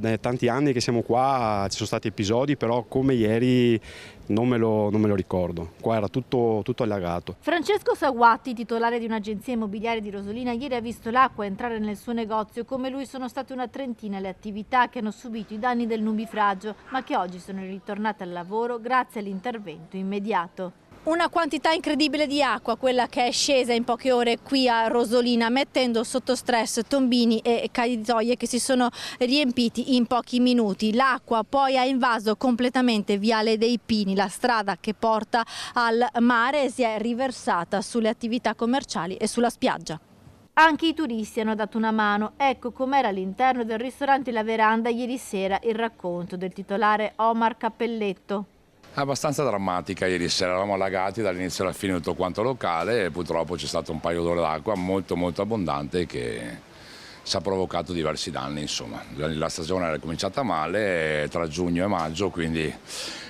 Da tanti anni che siamo qua ci sono stati episodi, però come ieri non me lo ricordo. Qua era tutto allagato. Francesco Saguatti, titolare di un'agenzia immobiliare di Rosolina, ieri ha visto l'acqua entrare nel suo negozio. Come lui sono state una trentina le attività che hanno subito i danni del nubifragio, ma che oggi sono ritornate al lavoro grazie all'intervento immediato. Una quantità incredibile di acqua, quella che è scesa in poche ore qui a Rosolina, mettendo sotto stress tombini e caditoie che si sono riempiti in pochi minuti. L'acqua poi ha invaso completamente Viale dei Pini, la strada che porta al mare, e si è riversata sulle attività commerciali e sulla spiaggia. Anche i turisti hanno dato una mano. Ecco com'era all'interno del ristorante La Veranda ieri sera il racconto del titolare Omar Cappelletto. Abbastanza drammatica ieri sera, eravamo allagati dall'inizio alla fine tutto quanto locale e purtroppo c'è stato un paio d'ore d'acqua molto abbondante che ci ha provocato diversi danni. Insomma. La stagione era cominciata male tra giugno e maggio, quindi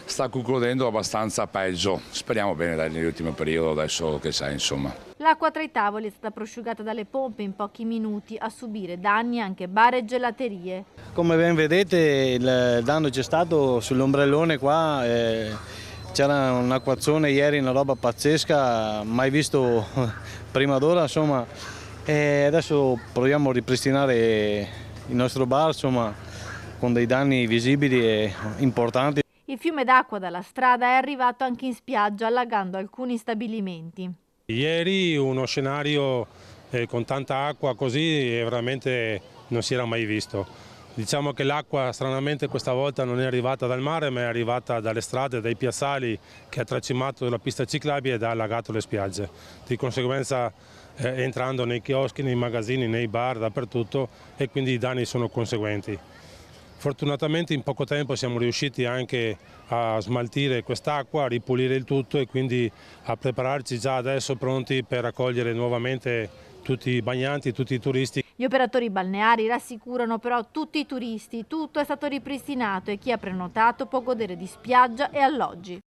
sta concludendo abbastanza peggio. Speriamo bene nell'ultimo periodo adesso che c'è, insomma. L'acqua tra i tavoli è stata prosciugata dalle pompe in pochi minuti, a subire danni anche bar e gelaterie. Come ben vedete il danno c'è stato sull'ombrellone qua, c'era un acquazzone ieri, una roba pazzesca, mai visto prima d'ora, insomma, e adesso proviamo a ripristinare il nostro bar, insomma, con dei danni visibili e importanti. Il fiume d'acqua dalla strada è arrivato anche in spiaggia, allagando alcuni stabilimenti. Ieri uno scenario con tanta acqua così veramente non si era mai visto. Diciamo che l'acqua stranamente questa volta non è arrivata dal mare, ma è arrivata dalle strade, dai piazzali, che ha tracimato la pista ciclabile ed ha allagato le spiagge. Di conseguenza entrando nei chioschi, nei magazzini, nei bar, dappertutto, e quindi i danni sono conseguenti. Fortunatamente in poco tempo siamo riusciti anche a smaltire quest'acqua, a ripulire il tutto e quindi a prepararci già adesso pronti per accogliere nuovamente tutti i bagnanti, tutti i turisti. Gli operatori balneari rassicurano però tutti i turisti, tutto è stato ripristinato e chi ha prenotato può godere di spiaggia e alloggi.